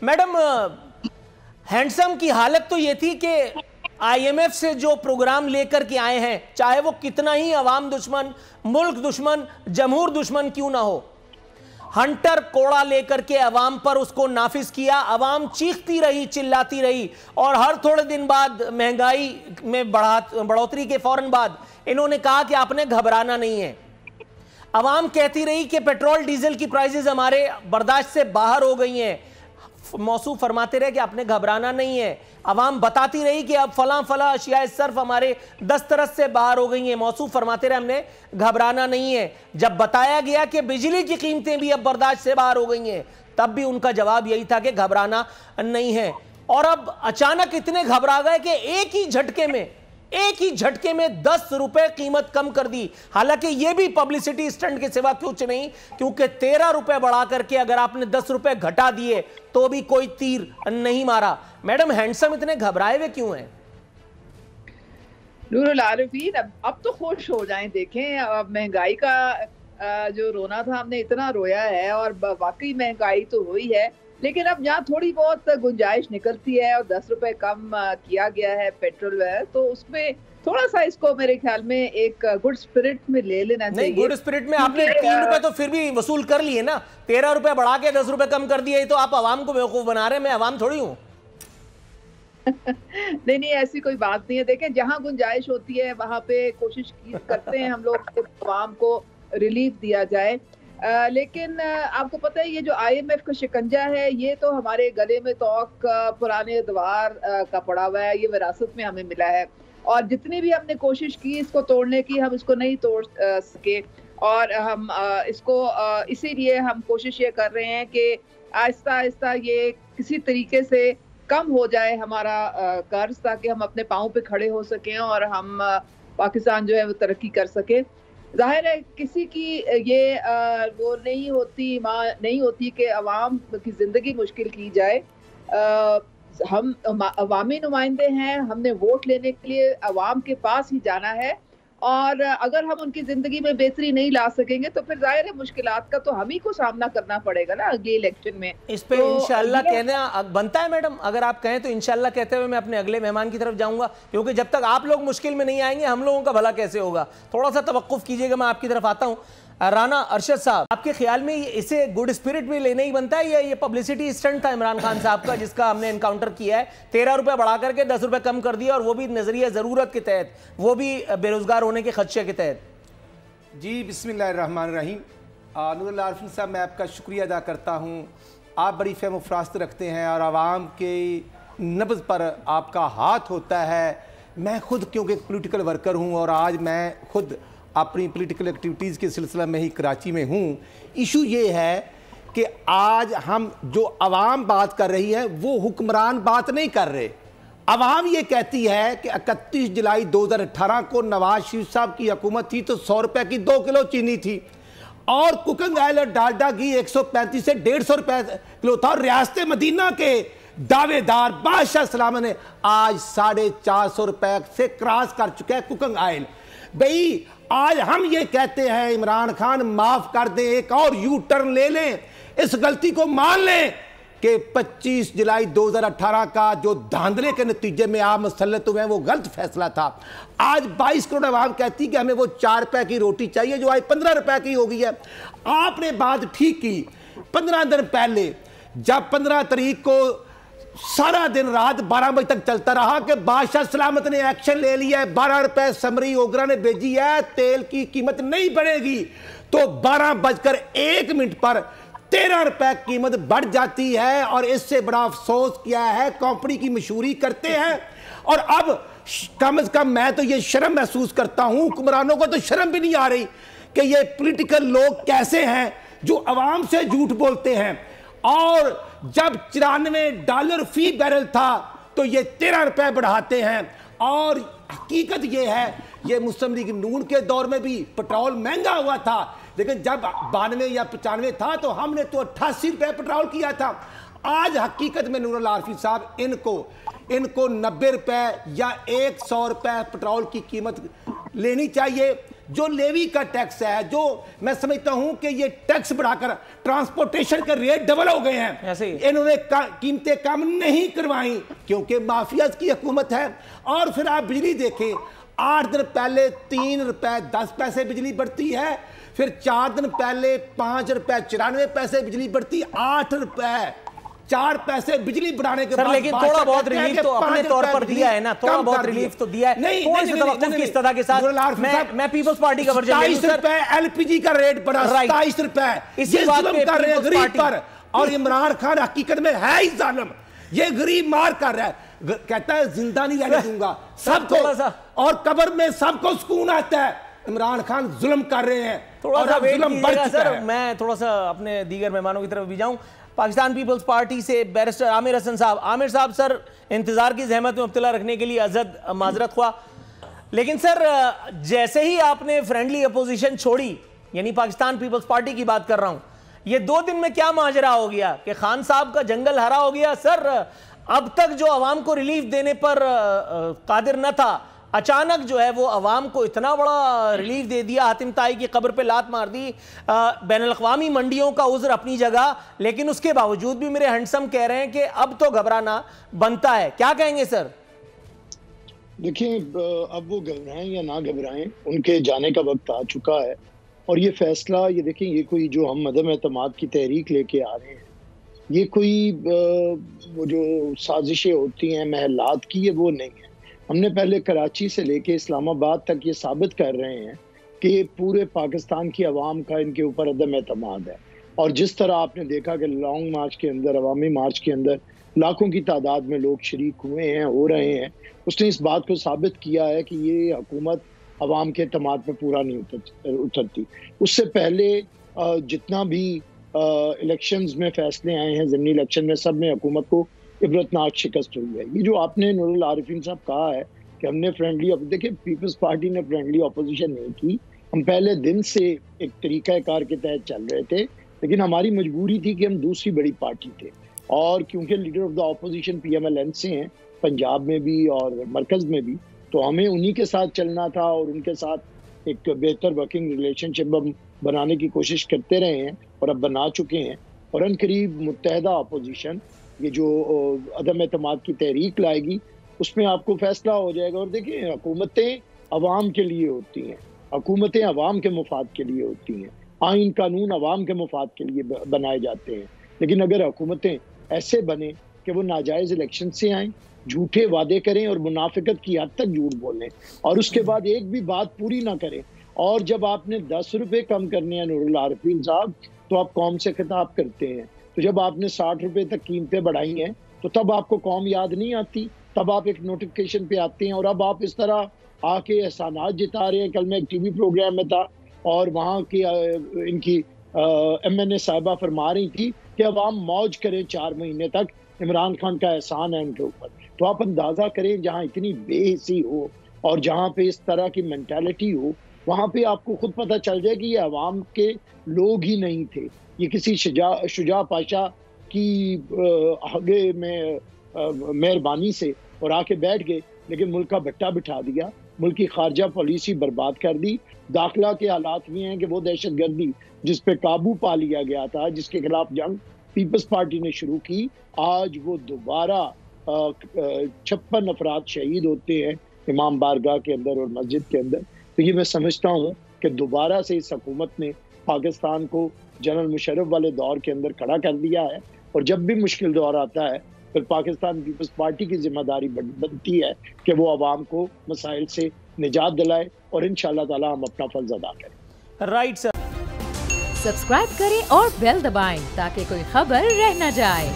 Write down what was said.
Madam handsome की हालत तो ये थी कि IMF से जो प्रोग्राम लेकर के आए हैं, चाहे वो कितना ही अवाम दुश्मन, मुल्क दुश्मन, जमहूर दुश्मन क्यों ना हो, हंटर कोड़ा लेकर के अवाम पर उसको नाफिज किया। अवाम चीखती रही, चिल्लाती रही, और हर थोड़े दिन बाद महंगाई में बढ़ोतरी के फौरन बाद इन्होंने कहा कि आपने घबराना नहीं है। अवाम कहती रही कि पेट्रोल डीजल की प्राइसेस हमारे बर्दाश्त से बाहर हो गई हैं। मौसू फरमाते रहे कि आपने घबराना नहीं है। अवाम बताती रही कि अब फला फला अशियाए सर्फ हमारे दस्तरस से बाहर हो गई हैं। मौसू फरमाते रहे हमने घबराना नहीं है। जब बताया गया कि बिजली की कीमतें भी अब बर्दाश्त से बाहर हो गई हैं, तब भी उनका जवाब यही था कि घबराना नहीं है। और अब अचानक इतने घबरा गए कि एक ही झटके में 10 रुपए कीमत कम कर दी। हालांकि यह भी पब्लिसिटी स्टंट के सिवा कुछ नहीं, क्योंकि 13 रुपए बढ़ा करके अगर आपने 10 रुपए घटा दिए तो भी कोई तीर नहीं मारा। मैडम हैंडसम इतने घबराए हुए क्यों हैं? नूरुल आरिफीन, अब तो खुश हो जाएं। देखें, अब महंगाई का जो रोना था, हमने इतना रोया है और वाकई महंगाई तो हुई है, लेकिन अब जहाँ थोड़ी बहुत गुंजाइश निकलती है और 10 रुपए कम किया गया है पेट्रोल है, तो उसमें थोड़ा सा इसको मेरे ख्याल में एक गुड स्पिरिट में ले लेना चाहिए। नहीं, गुड स्पिरिट में आपने 3 रुपए तो फिर भी वसूल कर लिए ना। 13 रुपए बढ़ा के 10 रुपए कम कर दिए, तो आप आवाम को बेवकूफ बना रहे हैं। मैं आवाम थोड़ी हूँ। नहीं, ऐसी कोई बात नहीं है। देखें, जहाँ गुंजाइश होती है वहां पे कोशिश करते हैं हम लोग कि आवाम को रिलीफ दिया जाए। लेकिन आपको पता है, ये जो IMF का शिकंजा है, ये तो हमारे गले में तौक पुराने दवार का पड़ा हुआ है। ये विरासत में हमें मिला है, और जितनी भी हमने कोशिश की इसको तोड़ने की, हम इसको नहीं तोड़ सके। और हम इसको इसीलिए हम कोशिश ये कर रहे हैं कि आहिस्ता आहिस्ता ये किसी तरीके से कम हो जाए हमारा कर्ज, ताकि हम अपने पाँव पे खड़े हो सकें और हम पाकिस्तान जो है वो तरक्की कर सके। जाहिर है किसी की ये वो नहीं होती कि अवाम की ज़िंदगी मुश्किल की जाए। हम अवामी नुमाइंदे हैं, हमने वोट लेने के लिए अवाम के पास ही जाना है, और अगर हम उनकी ज़िंदगी में बेहतरी नहीं ला सकेंगे तो फिर जाहिर है मुश्किलात का तो हम ही को सामना करना पड़ेगा ना अगले इलेक्शन में। इस पे तो इंशाल्लाह कहना बनता है। मैडम अगर आप कहें तो इंशाल्लाह कहते हुए मैं अपने अगले मेहमान की तरफ जाऊंगा, क्योंकि जब तक आप लोग मुश्किल में नहीं आएंगे हम लोगों का भला कैसे होगा। थोड़ा सा तवक्कुफ कीजिएगा, मैं आपकी तरफ आता हूँ। राना अरशद साहब, आपके ख्याल में इसे गुड स्पिरिट में लेना ही बनता है, या ये पब्लिसिटी स्टंट था इमरान खान साहब का, जिसका हमने एनकाउंटर किया है? 13 रुपए बढ़ा करके 10 रुपए कम कर दिया, और वो भी नजरिया जरूरत के तहत, वो भी बेरोजगार होने के खदशे के तहत। जी बिस्मिल्लाहिर्रहमानिर्रहीम। नूरुल आरिफीन साहब, मैं आपका शुक्रिया अदा करता हूँ। आप बड़ी फहम व फरास्त रखते हैं और आवाम के नब्ज़ पर आपका हाथ होता है। मैं खुद क्योंकि एक पोलिटिकल वर्कर हूँ और आज मैं खुद अपनी पॉलिटिकल एक्टिविटीज़ के सिलसिले में ही कराची में हूँ। इशू ये है कि आज हम जो आवाम बात कर रही है वो हुक्मरान बात नहीं कर रहे। आवाम ये कहती है कि 31 जुलाई 2018 को नवाज शरीफ साहब की हुकूमत थी तो 100 रुपये की 2 किलो चीनी थी, और कुकिंग ऑयल और डालडा घी 135 से 150 रुपये किलो था, और रियासत मदीना के दावेदार बादशाह सलाम ने आज 450 रुपये से क्रॉस कर चुका है कुकिंग ऑयल। भाई आज हम ये कहते हैं इमरान खान माफ कर दें, एक और यू टर्न ले लें, इस गलती को मान लें कि 25 जुलाई 2018 का जो धांधले के नतीजे में आप मुसल्लत हुए हैं वो गलत फैसला था। आज 22 करोड़ आवाम कहती कि हमें वो 4 रुपए की रोटी चाहिए जो आज 15 रुपए की हो गई है। आपने बात ठीक की। 15 दिन पहले जब 15 तारीख को सारा दिन रात 12 बजे तक चलता रहा कि बादशाह सलामत ने एक्शन ले लिया है, 12 रुपए समरी ओगरा ने भेजी है, तेल की कीमत नहीं बढ़ेगी, तो 12:01 पर 13 रुपए कीमत बढ़ जाती है। और इससे बड़ा अफसोस किया है, कंपनी की मशहूरी करते हैं। और अब कम से कम मैं तो ये शर्म महसूस करता हूं, हुक्मरानों को तो शर्म भी नहीं आ रही कि ये पॉलिटिकल लोग कैसे हैं जो अवाम से झूठ बोलते हैं। और जब $94 फी बैरल था तो ये 13 रुपए बढ़ाते हैं। और हकीकत ये है, ये मुस्लिम लीग नून के दौर में भी पेट्रोल महंगा हुआ था, लेकिन जब 92 या 95 था तो हमने तो 88 रुपए पेट्रोल किया था। आज हकीकत में नूरुल आरिफीन साहब इनको 90 रुपए या 100 रुपए पेट्रोल की कीमत लेनी चाहिए। جو لیوی کا ٹیکس ہے, جو میں سمجھتا ہوں کہ یہ ٹیکس بڑھا کر ٹرانسپورٹیشن کے ریٹ ڈبل ہو گئے ہیں, انہوں نے قیمتیں کم نہیں کروائیں کیونکہ مافیاز کی حکومت ہے. اور پھر آپ بجلی دیکھیں, 8 دن پہلے 3 روپے 10 پیسے بجلی بڑھتی ہے, پھر 4 دن پہلے 5 روپے 94 پیسے بجلی بڑھتی, 8 روپے 4 پیسے بجلی بڑھانے کے بعد. لیکن تھوڑا بہت ریلیف تو اپنے طور پر دیا ہے نا, تھوڑا بہت ریلیف تو دیا ہے. تھوڑی سی توقف کی استدعا کے ساتھ میں پیپلز پارٹی کا ورژن 27 روپے ایل پی جی کا ریٹ بڑھا, 27 روپے, یہ ظلم کر رہے ہیں غریب پر. اور عمران خان حقیقت میں ہے ہی ظالم, یہ غریب مار کر رہا ہے, کہتا ہے زندہ نہیں رہنے دوں گا سب کو, اور قبر میں سب کو سکون آتا ہے. عمران خان ظلم کر رہے ہیں, تھوڑا سا ویٹ کیجئے سر. میں تھوڑا سا اپنے دیگر مہمانوں کی طرف بھی جاؤں. پاکستان پیپلز پارٹی سے بیرسٹر عامر حسن صاحب. عامر صاحب, سر انتظار کی زحمت میں مبتلا رکھنے کے لیے عزت معذرت خواہ, لیکن سر جیسے ہی آپ نے فرینڈلی اپوزیشن چھوڑی, یعنی پاکستان پیپلز پارٹی کی بات کر رہا ہوں, یہ 2 دن میں کیا ماجرا ہو گیا کہ خان صاحب کا جنگل ہرا ہو گیا. سر اب تک جو عوام کو ریلیف دینے پر قادر نہ تھا, اچانک جو ہے وہ عوام کو اتنا بڑا ریلیف دے دیا, حاتم طائی کی قبر پہ لات مار دی. بین الاقوامی منڈیوں کا عذر اپنی جگہ, لیکن اس کے باوجود بھی میرے ہینڈسم کہہ رہے ہیں کہ اب تو گھبرانا بنتا ہے. کیا کہیں گے سر؟ دیکھیں, اب وہ گھبرائیں یا نہ گھبرائیں, ان کے جانے کا وقت آ چکا ہے. اور یہ فیصلہ, یہ دیکھیں, یہ کوئی جو ہم عدم اعتماد کی تحریک لے کے آ رہے ہیں, یہ کوئی وہ جو سازشیں ہوتی ہیں محلات کی, یہ وہ نہیں ہے. ہم نے پہلے کراچی سے لے کے اسلام آباد تک یہ ثابت کر رہے ہیں کہ پورے پاکستان کی عوام کا ان کے اوپر عدم اعتماد ہے. اور جس طرح آپ نے دیکھا کہ لانگ مارچ کے اندر, عوامی مارچ کے اندر لاکھوں کی تعداد میں لوگ شریک ہوئے ہیں, ہو رہے ہیں, اس نے اس بات کو ثابت کیا ہے کہ یہ حکومت عوام کے اعتماد میں پورا نہیں اترتی. اس سے پہلے جتنا بھی الیکشنز میں فیصلے آئے ہیں, ضمنی الیکشن میں, سب میں حکومت کو عبرتناک شکست ہوئی ہے. یہ جو آپ نے نور العارفین صاحب کہا ہے کہ ہم نے فرینڈلی, دیکھیں پیپلز پارٹی نے فرینڈلی اپوزیشن نہیں کی. ہم پہلے دن سے ایک طریقہ کار کے تحت چل رہے تھے, لیکن ہماری مجبوری تھی کہ ہم دوسری بڑی پارٹی تھے. اور کیونکہ leader of the opposition P M L N سے ہیں, پنجاب میں بھی اور مرکز میں بھی, تو ہمیں انہی کے ساتھ چلنا تھا اور ان کے ساتھ ایک بہتر ورکنگ ریلیشن شپ ہم بنانے کی کوشش کرتے رہے ہیں اور اب بنا چکے ہیں. اور ان قریب متحدہ اپوزیشن, یہ جو عدم اعتماد کی تحریک لائے گی, اس میں آپ کو فیصلہ ہو جائے گا. اور دیکھیں, حکومتیں عوام کے لیے ہوتی ہیں, حکومتیں عوام کے مفاد کے لیے ہوتی ہیں, آئین قانون عوام کے مفاد کے لیے بنائے جاتے ہیں. لیکن اگر حکومتیں ایسے بنیں کہ وہ ناجائز الیکشن سے آئیں, جھوٹے وعدے کریں اور منافقت کی حد تک جھوٹ بولیں, اور اس کے بعد ایک بھی بات پوری نہ کریں, اور جب آپ نے 10 روپے کم کرنے ہیں نور العارفین صاحب, تو آپ قوم سے خطاب کرتے ہیں. تو جب آپ نے 60 روپے تک قیمتیں بڑھائی ہیں, تو تب آپ کو قوم یاد نہیں آتی, تب آپ ایک نوٹیفکیشن پہ آتے ہیں اور اب آپ اس طرح آ کے احسانات جتا رہے ہیں. کل میں ایک ٹی وی پروگرام میں تھا اور وہاں کی ان کی ایم این اے صاحبہ فرما رہی تھی کہ عوام موج کریں 4 مہینے تک, عمران خان کا احسان ہے ان کے اوپر. تو آپ اندازہ کریں, جہاں اتنی بے حسی ہو اور جہاں پہ اس طرح کی مینٹالٹی ہو, وہاں پہ آپ کو خود پتہ چل جائے کہ یہ عوام کے لوگ ہی نہیں تھے. یہ کسی شجاع پاشا کی آگے میں مہربانی سے اور آ کے بیٹھ گئے, لیکن ملک کا بٹا بٹھا دیا, ملک کی خارجہ پالیسی برباد کر دی. داخلہ کے حالات بھی ہیں کہ وہ دہشت گردی جس پہ قابو پا لیا گیا تھا, جس کے خلاف جنگ پیپلز پارٹی نے شروع کی, آج وہ دوبارہ 56 افراد شہید ہوتے ہیں امام بارگاہ کے اندر اور مسجد کے اندر. تو یہ میں سمجھتا ہوں کہ دوبارہ سے اس حکومت نے پاکستان کو جنرل مشرف والے دور کے اندر کھڑا کر دیا ہے, اور جب بھی مشکل دور آتا ہے پھر پاکستان پیپلز پارٹی کی ذمہ داری بنتی ہے کہ وہ عوام کو مسائل سے نجات دلائے, اور انشاءاللہ تعالی ہم اپنا فرض ادا کریں. Right sir. سبسکرائب کریں اور بیل دبائیں تاکہ کوئی خبر رہ نہ جائے.